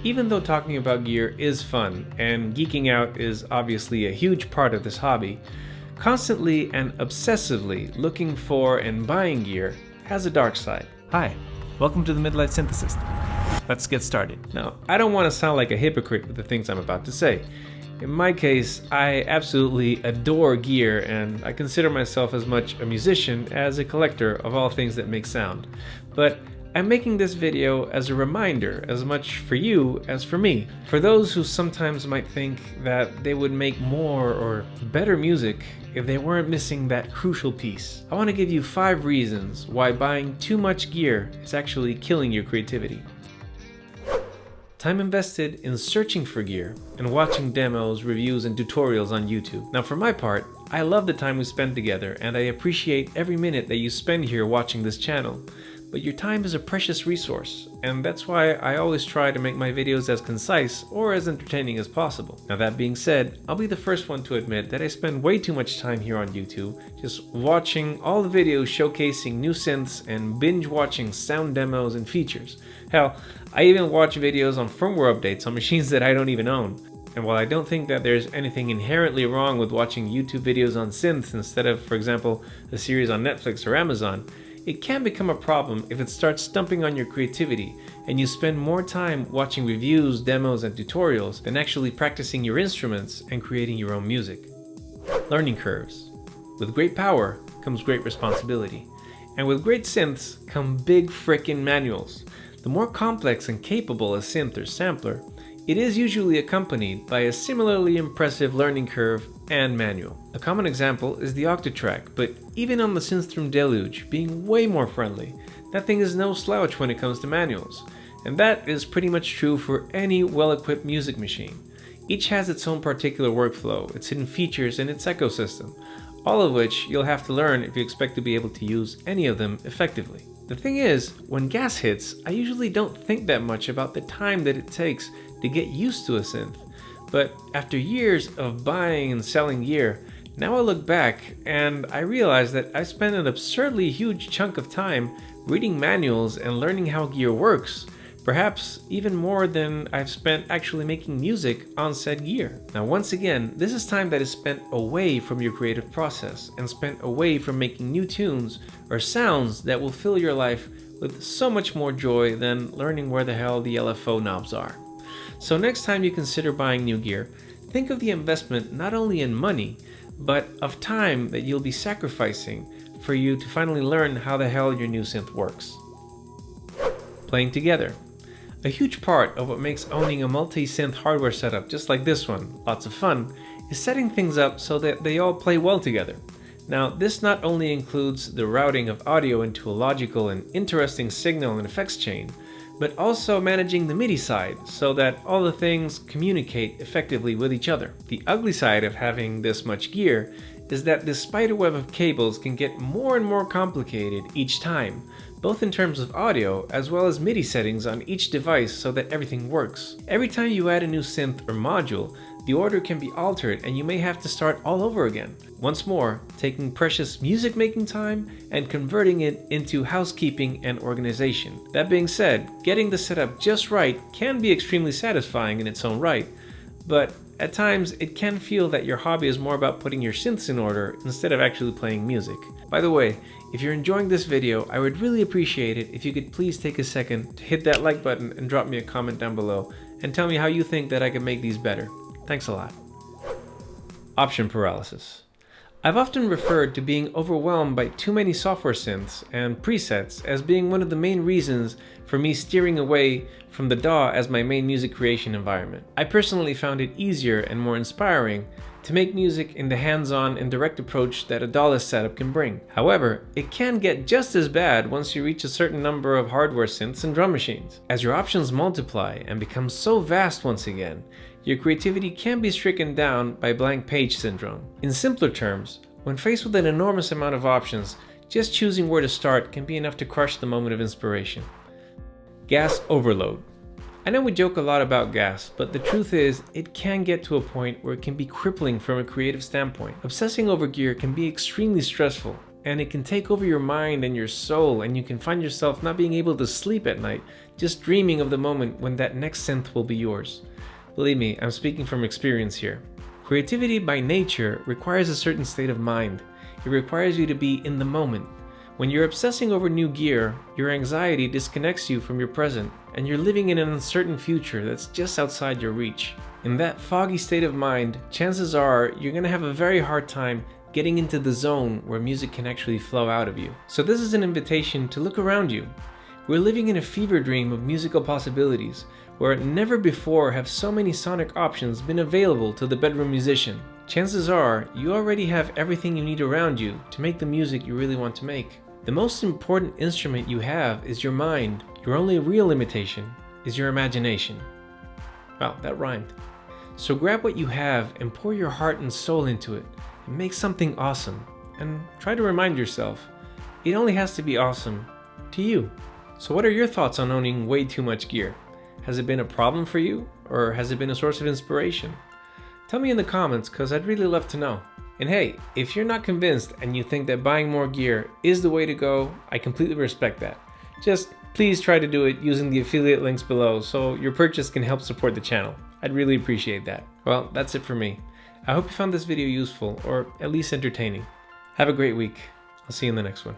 Even though talking about gear is fun, and geeking out is obviously a huge part of this hobby, constantly and obsessively looking for and buying gear has a dark side. Hi, welcome to the Midlife Synthesist. Let's get started. Now, I don't want to sound like a hypocrite with the things I'm about to say. In my case, I absolutely adore gear, and I consider myself as much a musician as a collector of all things that make sound. But I'm making this video as a reminder, as much for you as for me. For those who sometimes might think that they would make more or better music if they weren't missing that crucial piece, I want to give you 5 reasons why buying too much gear is actually killing your creativity. Time invested in searching for gear and watching demos, reviews, and tutorials on YouTube. Now for my part, I love the time we spend together and I appreciate every minute that you spend here watching this channel. But your time is a precious resource, and that's why I always try to make my videos as concise or as entertaining as possible. Now that being said, I'll be the first one to admit that I spend way too much time here on YouTube just watching all the videos showcasing new synths and binge watching sound demos and features. Hell, I even watch videos on firmware updates on machines that I don't even own. And while I don't think that there's anything inherently wrong with watching YouTube videos on synths instead of, for example, a series on Netflix or Amazon, it can become a problem if it starts stumping on your creativity and you spend more time watching reviews, demos, and tutorials than actually practicing your instruments and creating your own music. Learning curves. With great power comes great responsibility. And with great synths come big frickin' manuals. The more complex and capable a synth or sampler, it is usually accompanied by a similarly impressive learning curve and manual. A common example is the Octatrack, but even on the Synthstrom Deluge being way more friendly, that thing is no slouch when it comes to manuals. And that is pretty much true for any well-equipped music machine. Each has its own particular workflow, its hidden features, and its ecosystem, all of which you'll have to learn if you expect to be able to use any of them effectively. The thing is, when gas hits, I usually don't think that much about the time that it takes to get used to a synth. But after years of buying and selling gear, now I look back and I realize that I spent an absurdly huge chunk of time reading manuals and learning how gear works, perhaps even more than I've spent actually making music on said gear. Now once again, this is time that is spent away from your creative process and spent away from making new tunes or sounds that will fill your life with so much more joy than learning where the hell the LFO knobs are. So next time you consider buying new gear, think of the investment not only in money, but of time that you'll be sacrificing for you to finally learn how the hell your new synth works. Playing together. A huge part of what makes owning a multi-synth hardware setup just like this one lots of fun is setting things up so that they all play well together. Now, this not only includes the routing of audio into a logical and interesting signal and effects chain, but also managing the MIDI side so that all the things communicate effectively with each other. The ugly side of having this much gear is that this spiderweb of cables can get more and more complicated each time, both in terms of audio as well as MIDI settings on each device so that everything works. Every time you add a new synth or module, the order can be altered and you may have to start all over again. Once more, taking precious music making time and converting it into housekeeping and organization. That being said, getting the setup just right can be extremely satisfying in its own right, but at times it can feel that your hobby is more about putting your synths in order instead of actually playing music. By the way, if you're enjoying this video, I would really appreciate it if you could please take a second to hit that like button and drop me a comment down below and tell me how you think that I can make these better. Thanks a lot. Option paralysis. I've often referred to being overwhelmed by too many software synths and presets as being one of the main reasons for me steering away from the DAW as my main music creation environment. I personally found it easier and more inspiring to make music in the hands-on and direct approach that a DAW-less setup can bring. However, it can get just as bad once you reach a certain number of hardware synths and drum machines. As your options multiply and become so vast once again, your creativity can be stricken down by blank page syndrome. In simpler terms, when faced with an enormous amount of options, just choosing where to start can be enough to crush the moment of inspiration. Gas overload. I know we joke a lot about gas, but the truth is, it can get to a point where it can be crippling from a creative standpoint. Obsessing over gear can be extremely stressful, and it can take over your mind and your soul, and you can find yourself not being able to sleep at night, just dreaming of the moment when that next synth will be yours. Believe me, I'm speaking from experience here. Creativity by nature requires a certain state of mind. It requires you to be in the moment. When you're obsessing over new gear, your anxiety disconnects you from your present, and you're living in an uncertain future that's just outside your reach. In that foggy state of mind, chances are you're going to have a very hard time getting into the zone where music can actually flow out of you. So this is an invitation to look around you. We're living in a fever dream of musical possibilities, where never before have so many sonic options been available to the bedroom musician. Chances are you already have everything you need around you to make the music you really want to make. The most important instrument you have is your mind. Your only real limitation is your imagination. Wow, that rhymed. So grab what you have and pour your heart and soul into it and make something awesome. And try to remind yourself, it only has to be awesome to you. So what are your thoughts on owning way too much gear? Has it been a problem for you, or has it been a source of inspiration? Tell me in the comments, because I'd really love to know. And hey, if you're not convinced and you think that buying more gear is the way to go, I completely respect that. Just please try to do it using the affiliate links below so your purchase can help support the channel. I'd really appreciate that. Well, that's it for me. I hope you found this video useful, or at least entertaining. Have a great week. I'll see you in the next one.